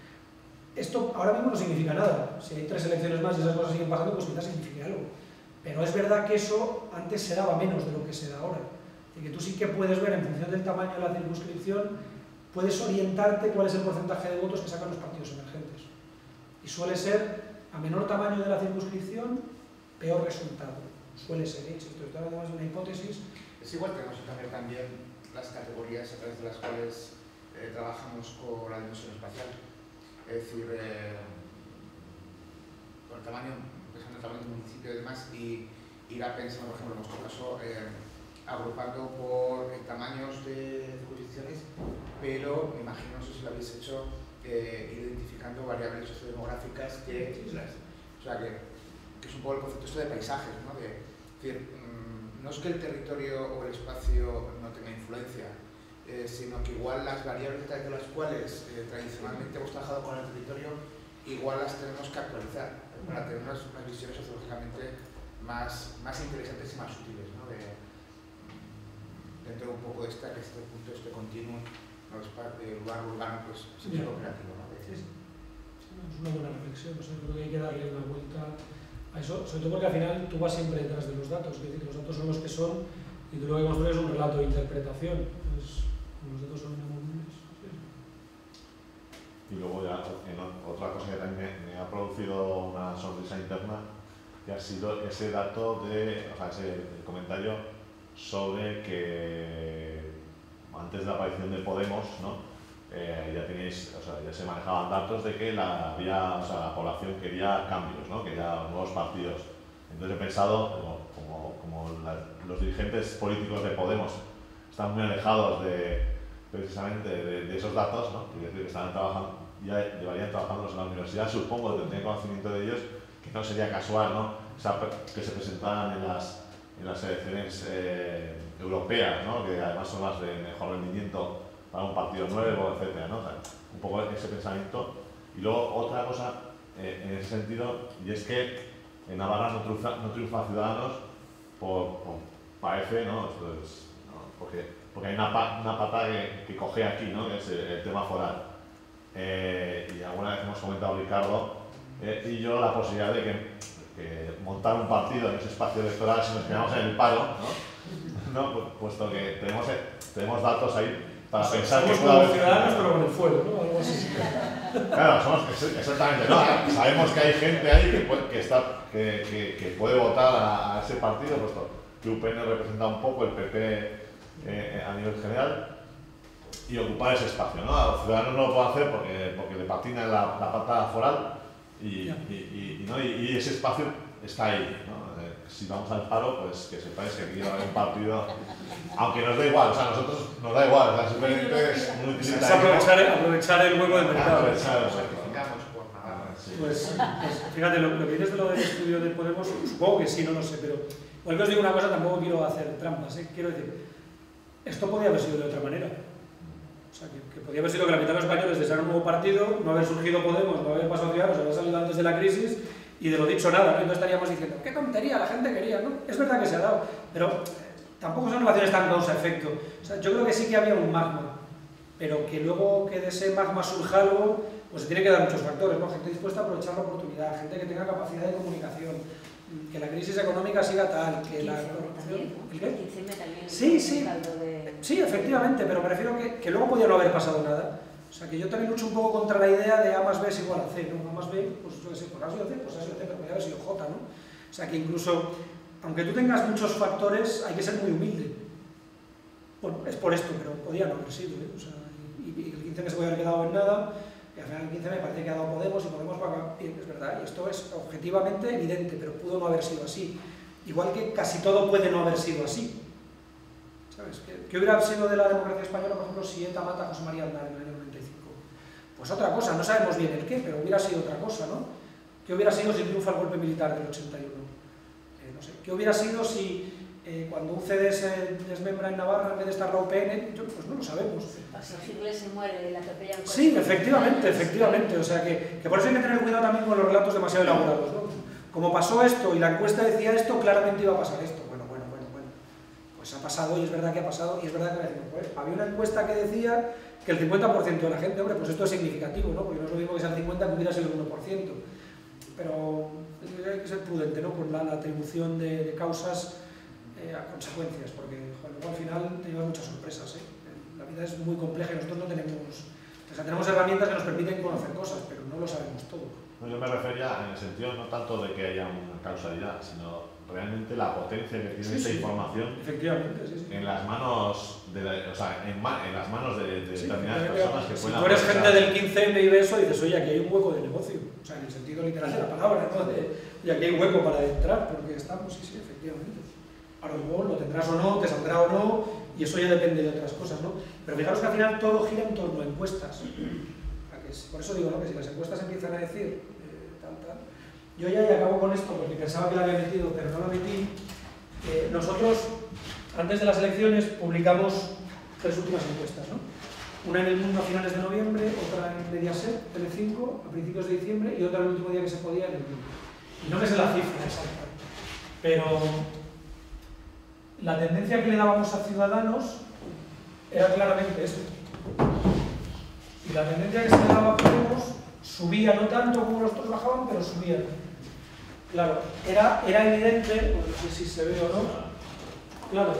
Speaker 1: Esto ahora mismo no significa nada. Si hay 3 elecciones más y esas cosas siguen pasando, pues quizás signifique algo. Pero es verdad que eso antes se daba menos de lo que se da ahora. Y que tú sí que puedes ver, en función del tamaño de la circunscripción, puedes orientarte cuál es el porcentaje de votos que sacan los partidos emergentes. Y suele ser, a menor tamaño de la circunscripción, peor resultado. Suele ser, insisto, esto además es una hipótesis.
Speaker 3: Es igual, tenemos que cambiar también las categorías a través de las cuales trabajamos con la dimensión espacial. Es decir, con el tamaño, pensando en el tamaño del municipio y demás, y ir a pensar, por ejemplo, en nuestro caso, agrupando por tamaños de jurisdicciones, pero me imagino, no sé si lo habéis hecho, identificando variables sociodemográficas que, o sea, que es un poco el concepto de paisajes, ¿no? Es decir, no es que el territorio o el espacio no tenga influencia, sino que igual las variables de las cuales tradicionalmente hemos trabajado con el territorio, igual las tenemos que actualizar para tener unas visiones sociológicamente más inteligentes y más útiles, ¿no? Dentro un poco de este punto, este continuo, ¿no? Es parte del lugar urbano, pues, es lo creativo, ¿no?
Speaker 1: Sí. Es una buena reflexión, o sea, creo que hay que darle una vuelta a eso, sobre todo porque al final tú vas siempre detrás de los datos, es decir, los datos son los que son y tú lo que construyes es un relato de interpretación, entonces, los datos son inamovibles.
Speaker 2: Y luego ya, otra cosa que también me ha producido una sonrisa interna, que ha sido ese dato o sea, el comentario sobre que antes de la aparición de Podemos, ¿no? Ya tenéis, o sea, ya se manejaban datos de que la población quería cambios, ¿no? Quería nuevos partidos. Entonces he pensado, como los dirigentes políticos de Podemos están muy alejados precisamente de esos datos, ¿no? Quiero decir que están trabajando, ya llevarían trabajando en la universidad, supongo, que tendrían conocimiento de ellos, que no sería casual, ¿no? Que se presentaran en las elecciones europeas, ¿no? Que además son las de mejor rendimiento para un partido nuevo, etcétera, ¿no? O sea, un poco ese pensamiento. Y luego otra cosa en ese sentido, y es que en Navarra no triunfa Ciudadanos parece, ¿no? Entonces, ¿no? Porque hay una pata que coge aquí, ¿no? Que es el tema foral. Y alguna vez hemos comentado Ricardo y yo la posibilidad de que montar un partido en ese espacio electoral si nos quedamos en el paro, ¿no? Puesto que tenemos datos ahí para pensar que puede haber
Speaker 1: ciudadanos pero con el fuego, ¿no? Algo así.
Speaker 2: Claro, somos exactamente, ¿no? Sabemos que hay gente ahí que puede votar a ese partido, puesto que UPN representa un poco el PP a nivel general, y ocupar ese espacio, ¿no? A los ciudadanos no lo pueden hacer porque le patina la pata foral y ese espacio está ahí, ¿no? Si vamos al paro, pues que sepáis que aquí va a haber un partido, aunque nos da igual, o sea, a nosotros nos da igual, o sea, simplemente es muy utilitario.
Speaker 1: Es aprovechar el hueco de mercado. Pues fíjate, lo que dices de lo del estudio de Podemos, supongo que sí, no lo sé, pero igual que os digo una cosa, tampoco quiero hacer trampas, ¿eh? Quiero decir, esto podía haber sido de otra manera. O sea, que podía haber sido que la mitad de los españoles desearan un nuevo partido, no haber surgido Podemos, no haber pasado Ciudadanos, haber salido antes de la crisis, y de lo dicho nada, ¿no? Entonces estaríamos diciendo, qué tontería, la gente quería, ¿no? Es verdad que se ha dado, pero tampoco son relaciones tan causa-efecto. O sea, yo creo que sí que había un magma, pero que luego que de ese magma surja algo, pues se tiene que dar muchos factores, ¿no? Gente dispuesta a aprovechar la oportunidad, gente que tenga capacidad de comunicación, que la crisis económica siga tal, que la corrupción... ¿El qué? Sí, efectivamente, pero me refiero que luego podía no haber pasado nada. O sea, que yo también lucho un poco contra la idea de A más B es igual a C, ¿no? A más B, pues yo qué sé, pues A ha sido C, pues ha sido C, pero podría haber sido J, ¿no? O sea, que incluso, aunque tú tengas muchos factores, hay que ser muy humilde. Bueno, es por esto, pero podía no haber sido, ¿eh? O sea, y el 15 me se puede haber quedado en nada, y al final el 15 me parece que ha dado Podemos, y Podemos va bien, es verdad, y esto es objetivamente evidente, pero pudo no haber sido así. Igual que casi todo puede no haber sido así. ¿Sabes? ¿Qué hubiera sido de la democracia española, por ejemplo, si ETA mata a José María Aznar en el año 95? Pues otra cosa, no sabemos bien el qué, pero hubiera sido otra cosa, ¿no? ¿Qué hubiera sido si triunfa el golpe militar del 81? No sé. ¿Qué hubiera sido si cuando UCD se desmembra en Navarra en vez de estar la UPN? Pues no lo sabemos.
Speaker 4: Si Hitler se muere y la atropellan.
Speaker 1: Sí, efectivamente. O sea que por eso hay que tener cuidado también con los relatos demasiado elaborados, ¿no? Como pasó esto y la encuesta decía esto, claramente iba a pasar esto. Bueno. Pues ha pasado y es verdad que ha pasado y es verdad que pues, había una encuesta que decía que el 50% de la gente, hombre, pues esto es significativo, ¿no? Porque no es lo mismo que sea el 50 que hubiera sido el 1%. Pero hay que ser prudente, ¿no? Con la atribución de causas a consecuencias, porque luego al final te llevas muchas sorpresas, ¿eh? La vida es muy compleja y nosotros no tenemos... O sea, tenemos herramientas que nos permiten conocer cosas, pero no lo sabemos todo.
Speaker 2: No, yo me refería en el sentido no tanto de que haya una causalidad, sino realmente la potencia que tiene esta información
Speaker 1: efectivamente,
Speaker 2: en las manos de en las manos de determinadas personas que
Speaker 1: si
Speaker 2: pueden
Speaker 1: tú eres gente
Speaker 2: aprovechar.
Speaker 1: del 15M y ves eso y dices, oye, aquí hay un hueco de negocio, o sea, en el sentido literal de la palabra, ¿no? Y aquí hay hueco para entrar, porque estamos, sí, efectivamente. Ahora luego lo tendrás o no, te saldrá o no, y eso ya depende de otras cosas, ¿no? Pero fijaros que al final todo gira en torno a encuestas. Por eso digo, ¿no? Que si las encuestas empiezan a decir tal. Yo ya acabo con esto porque pensaba que la había metido, pero no la metí. Nosotros, antes de las elecciones, publicamos 3 últimas encuestas, ¿no? Una en El Mundo a finales de noviembre, otra en Mediaset, Telecinco, a principios de diciembre, y otra el último día que se podía en El Mundo. Y no me sé la cifra exacta, pero la tendencia que le dábamos a Ciudadanos era claramente esta. Y la tendencia que se le daba a Podemos subía, no tanto como los otros bajaban, pero subía. Claro, era evidente, no sé si se ve o no, claro,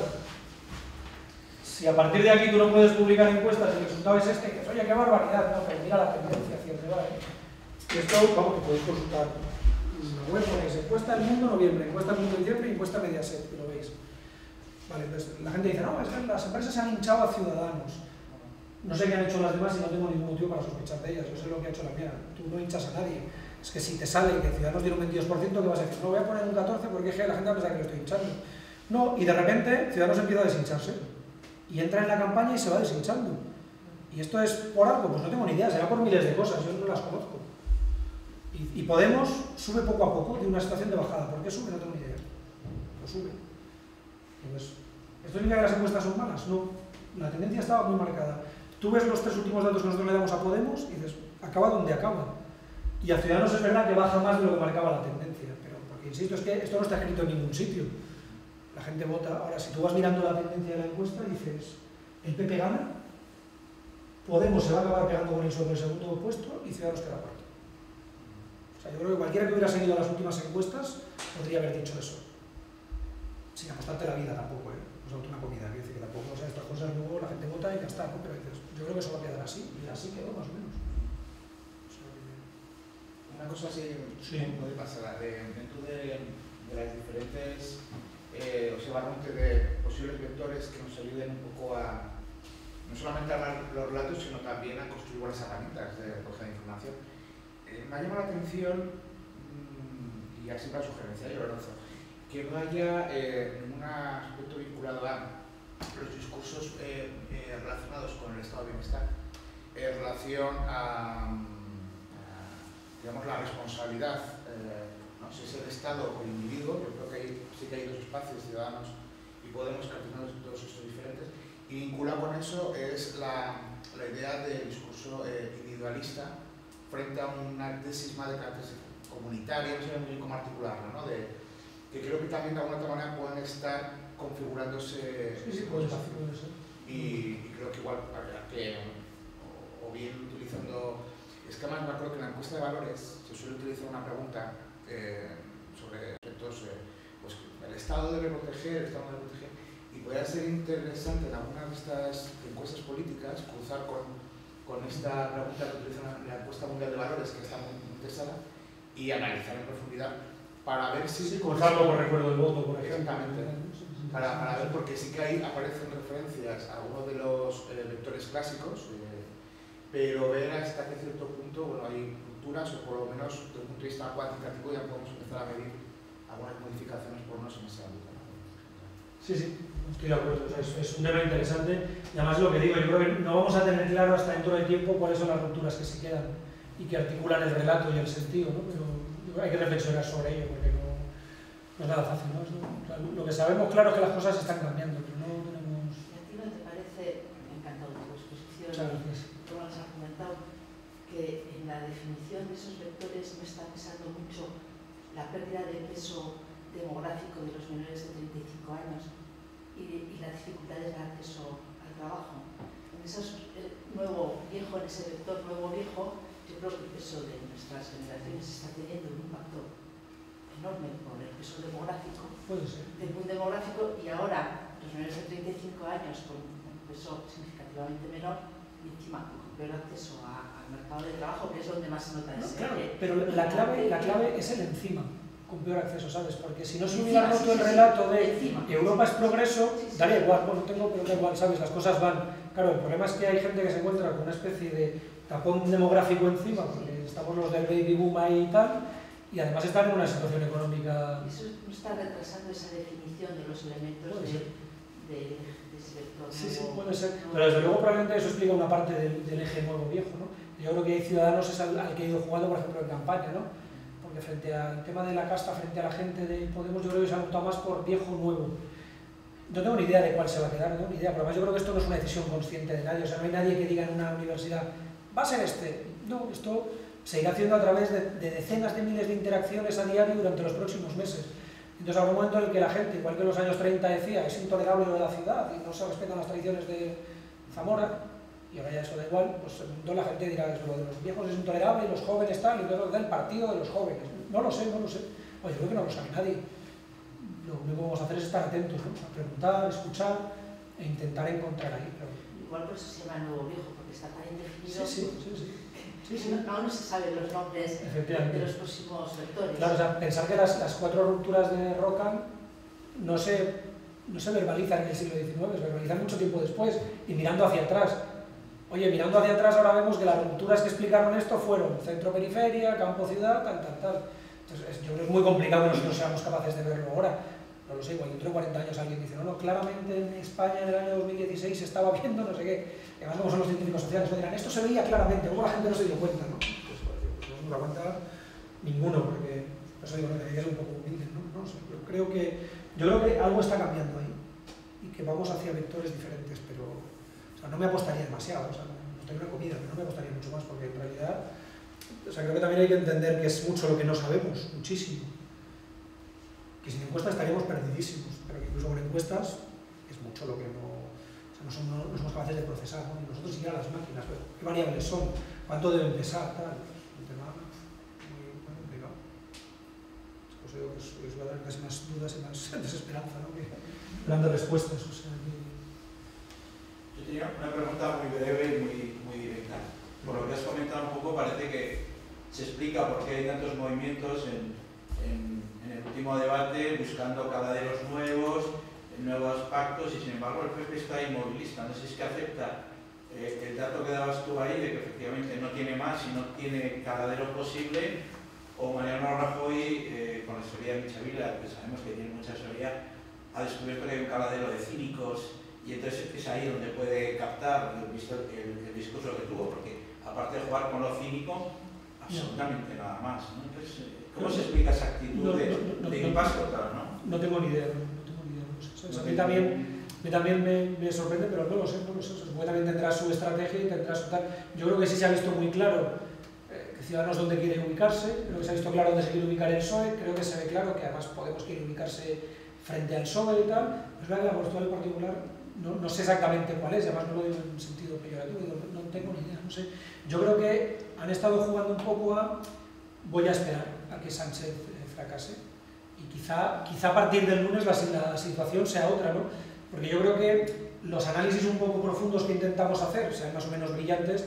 Speaker 1: si a partir de aquí tú no puedes publicar encuestas y el resultado es este, que oye, qué barbaridad, no, pero mira la tendencia hacia arriba, Y esto, vamos, que podéis consultar en la web, ponéis encuesta del Mundo noviembre, encuesta del Mundo diciembre y encuesta Mediaset, que lo veis. Vale, entonces la gente dice, no, es que las empresas se han hinchado a Ciudadanos. No sé qué han hecho las demás y no tengo ningún motivo para sospechar de ellas, yo sé lo que ha hecho la mía. Tú no hinchas a nadie. Es que si te sale que Ciudadanos tiene un 22%, ¿qué vas a decir? No, voy a poner un 14% porque es que la gente va a pensar que lo estoy hinchando. No, y de repente Ciudadanos empieza a deshincharse. Y entra en la campaña y se va deshinchando. ¿Y esto es por algo? Pues no tengo ni idea, será por miles de cosas, yo no las conozco. Y Podemos sube poco a poco de una situación de bajada. ¿Por qué sube? No tengo ni idea. Pues sube. Pues, ¿esto significa que las encuestas son malas? No. La tendencia estaba muy marcada. Tú ves los 3 últimos datos que nosotros le damos a Podemos y dices, acaba donde acaba. Y a Ciudadanos es verdad que baja más de lo que marcaba la tendencia, pero porque insisto, es que esto no está escrito en ningún sitio. La gente vota. Ahora, si tú vas mirando la tendencia de la encuesta, dices, el PP gana, Podemos se va a acabar pegando con él sobre el segundo puesto y Ciudadanos queda cuarto. O sea, yo creo que cualquiera que hubiera seguido las últimas encuestas podría haber dicho eso. Sin apostarte la vida tampoco, O sea, una comida, quiero decir que tampoco, o sea, estas cosas luego la gente vota y ya está, ¿no? Pero dices, yo creo que eso va a quedar así, y así quedó más o menos.
Speaker 3: Una cosa así muy pasada, dentro de las diferentes observamente de posibles vectores que nos ayuden un poco a no solamente a dar los relatos, sino también a construir buenas herramientas de recogida de información. Me ha llamado la atención, y así para sugerencia, yo lo lanzo, que no haya ningún aspecto vinculado a los discursos relacionados con el estado de bienestar en relación a digamos, la responsabilidad, ¿no? Si es el Estado o el individuo. Yo creo que sí que hay 2 espacios, Ciudadanos y Podemos, que al final son todos estos diferentes, y vinculado con eso es la idea del discurso individualista frente a una tesis más de carácter comunitario, no sé muy bien cómo articularlo, ¿no? Que creo que también de alguna otra manera pueden estar configurándose y creo que igual habría que o bien utilizando. Es que además me acuerdo que en la encuesta de valores se suele utilizar una pregunta sobre aspectos, pues el Estado debe proteger, el Estado debe proteger, y podría ser interesante en algunas de estas encuestas políticas cruzar con esta pregunta que utilizan en la encuesta mundial de valores, que está muy interesada, y analizar en profundidad para ver si...
Speaker 1: cruzarlo con recuerdo del voto, por ejemplo.
Speaker 3: Exactamente. Para ver, porque sí que ahí aparecen referencias a uno de los vectores clásicos, pero ver hasta qué cierto punto, bueno, hay rupturas, o por lo menos desde un punto de vista cuantitativo ya podemos empezar a medir algunas modificaciones por unos en ese ámbito.
Speaker 1: Sí, estoy de acuerdo, o sea, es un tema interesante, y además lo que digo, yo creo que no vamos a tener claro hasta dentro de tiempo cuáles son las rupturas que se quedan y que articulan el relato y el sentido, ¿no? Pero hay que reflexionar sobre ello, porque no es nada fácil, ¿no? O sea, lo que sabemos claro es que las cosas están cambiando, pero no tenemos...
Speaker 4: ¿Y a ti no te parece, me ha encantado tu exposición,
Speaker 1: Muchas gracias,
Speaker 4: cómo has argumentado, que en la definición de esos vectores no está pesando mucho la pérdida de peso demográfico de los menores de 35 años y las dificultades de acceso al trabajo? En esos nuevo-viejo, en ese vector nuevo-viejo, yo creo que el peso de nuestras generaciones está teniendo un impacto enorme por el peso demográfico, del boom demográfico, y ahora los menores de 35 años con un peso significativamente menor y encima con peor acceso al mercado de trabajo, que es donde más se nota ese.
Speaker 1: Claro, pero la clave es el encima. con peor acceso, ¿sabes? Porque si no se hubiera roto el relato de Europa es progreso, daría igual, bueno, pero da igual, ¿sabes? Las cosas van. Claro, el problema es que hay gente que se encuentra con una especie de tapón demográfico encima, porque estamos los del baby boom ahí y tal, y además están en una situación económica...
Speaker 4: Eso no está retrasando esa definición de los elementos de ese vector.
Speaker 1: Sí, puede ser. Pero desde luego probablemente eso explica una parte del eje nuevo-viejo, ¿no? Yo creo que hay ciudadanos es al que he ido jugando, por ejemplo, en campaña, ¿no? Porque frente al tema de la casta, frente a la gente de Podemos, yo creo que se ha optado más por viejo-nuevo. No tengo ni idea de cuál se va a quedar, no, ni idea, pero además yo creo que esto no es una decisión consciente de nadie, o sea, no hay nadie que diga en una universidad, va a ser este. No, esto se irá haciendo a través de decenas de miles de interacciones a diario durante los próximos meses. Entonces habrá un momento en el que la gente, igual que en los años 30 decía, es intolerable lo de la ciudad y no se respetan las tradiciones de Zamora, y ahora ya eso da igual, pues entonces la gente dirá que lo de los viejos es intolerable, los jóvenes tal, y entonces del partido de los jóvenes. No lo sé. Oye, yo creo que no lo sabe nadie. Lo único que vamos a hacer es estar atentos, ¿no? A preguntar, escuchar e intentar encontrar ahí. Pero...
Speaker 4: Igual por eso se llama nuevo viejo, porque está tan indefinido.
Speaker 1: Sí.
Speaker 4: Aún no se saben los nombres de los próximos vectores.
Speaker 1: Claro, o sea, pensar que las 4 rupturas de Rocan no se verbalizan en el siglo XIX, se verbalizan mucho tiempo después y mirando hacia atrás. Oye, mirando hacia atrás ahora vemos que las rupturas que explicaron esto fueron centro-periferia, campo-ciudad, tal. Entonces, yo creo que es muy complicado que nosotros seamos capaces de verlo ahora. No lo sé, igual dentro de 40 años alguien dice, no, claramente en España en el año 2016 se estaba viendo no sé qué. Y además, como son los científicos sociales, no dirán, esto se veía claramente, luego la gente no se dio cuenta, ¿no? Pues no se da cuenta ninguno, porque, por eso digo, que es un poco humilde, ¿no? No sé, yo creo que algo está cambiando ahí y que vamos hacia vectores diferentes, pero o sea, no me apostaría demasiado, o sea, no tengo una comida, pero no me apostaría mucho más, porque en realidad, o sea, creo que también hay que entender que es mucho lo que no sabemos, muchísimo. Que sin encuestas estaríamos perdidísimos, pero que incluso con encuestas es mucho lo que no somos capaces de procesar, ¿no? Y nosotros ir a las máquinas, pero ¿qué variables son? ¿Cuánto deben pesar? Tal. Un tema muy complicado. Pues digo que os va a dar casi más dudas y más desesperanza, ¿no? Que hablando de respuestas. O sea,
Speaker 5: Yo tenía una pregunta muy breve y muy directa. Por lo que has comentado un poco, parece que se explica por qué hay tantos movimientos en el último debate, buscando caladeros nuevos, nuevos pactos, y sin embargo el PP está inmovilista. No sé si es que acepta el dato que dabas tú ahí de que efectivamente no tiene más y no tiene caladero posible, o Mariano Rajoy, con la historia de Michavila, que sabemos que tiene mucha historia, ha descubierto que hay un caladero de cínicos, y entonces es ahí donde puede captar el discurso que tuvo, porque aparte de jugar con lo cínico, absolutamente nada más, ¿no? Entonces, ¿cómo se explica esa actitud de impasse total, no?
Speaker 1: No tengo ni idea, no sé. O sea, a mí también me sorprende, pero no lo sé. Supongo que también tendrá su estrategia y tendrá su tal. Yo creo que sí se ha visto muy claro que Ciudadanos dónde quiere ubicarse, creo que se ha visto claro dónde se quiere ubicar el PSOE, creo que se ve claro que además Podemos quiere ubicarse frente al PSOE y tal. Es verdad que la postura del particular no sé exactamente cuál es, además no lo digo en sentido peyorativo, no tengo ni idea, no sé. Yo creo que han estado jugando un poco voy a esperar a que Sánchez fracase, y quizá a partir del lunes la situación sea otra, ¿no? Porque yo creo que los análisis un poco profundos que intentamos hacer, sean más o menos brillantes,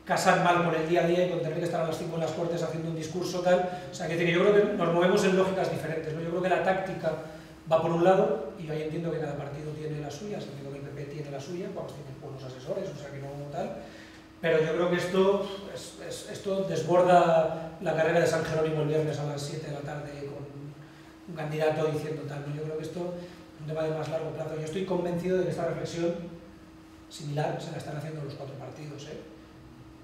Speaker 1: casan mal con el día a día y con tener que estar a las 5 en las Cortes haciendo un discurso tal. O sea, que yo creo que nos movemos en lógicas diferentes, ¿no? Yo creo que la táctica va por un lado, y yo ahí entiendo que cada partido tiene las suyas, entiendo que el PP tiene la suya, pues tiene buenos asesores, o sea que no tal. Pero yo creo que esto desborda la carrera de San Jerónimo el viernes a las 7 de la tarde con un candidato diciendo tal, ¿no? Yo creo que esto es un tema de más largo plazo. Yo estoy convencido de que esta reflexión similar se la están haciendo los 4 partidos, ¿eh?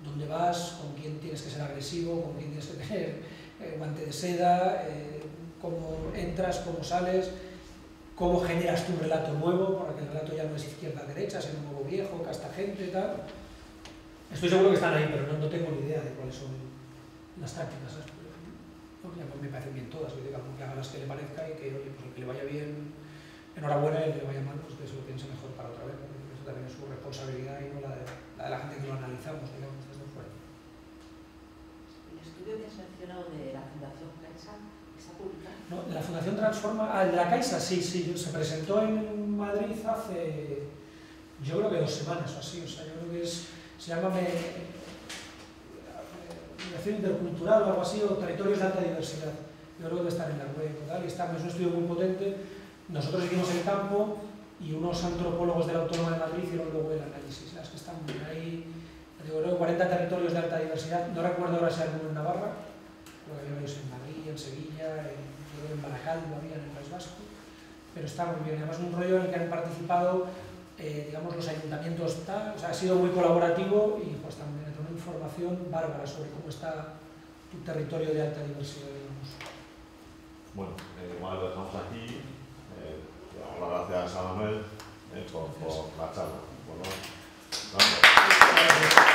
Speaker 1: ¿Dónde vas? ¿Con quién tienes que ser agresivo? ¿Con quién tienes que tener guante de seda? ¿Cómo entras? ¿Cómo sales? ¿Cómo generas tu relato nuevo? Porque el relato ya no es izquierda-derecha, sino nuevo viejo, casta gente y tal. Estoy seguro que están ahí, pero no tengo ni idea de cuáles son las tácticas, ¿sabes? Me parecen bien todas, que haga las que le parezca y que, oye, pues el que le vaya bien, enhorabuena, y el que le vaya mal, pues que se lo piense mejor para otra vez, ¿no? Eso también es su responsabilidad y no la de la gente que lo analizamos, digamos, desde fuera.
Speaker 4: El estudio que has mencionado de la Fundación Caixa está publicado.
Speaker 1: No, de la Fundación Transforma, el de la Caixa, sí, se presentó en Madrid hace, yo creo que 2 semanas o así, o sea, yo creo que se llama Migración Intercultural o algo así, o Territorios de Alta Diversidad. yo creo que debe estar en la web o tal, y está, es un estudio muy potente. Nosotros hicimos el campo y unos antropólogos de la Autónoma de Madrid hicieron luego el análisis, las que están ahí, yo creo que 40 territorios de alta diversidad, no recuerdo ahora si alguno en Navarra, creo que había varios en Madrid, en Sevilla, en Baracaldo había en el País Vasco, pero está muy bien, además es un rollo en el que han participado digamos los ayuntamientos, tal, o sea, ha sido muy colaborativo y pues también una información bárbara sobre cómo está tu territorio de alta diversidad, digamos.
Speaker 2: Bueno, igual lo dejamos aquí. Gracias a Manuel por la charla. Bueno, gracias.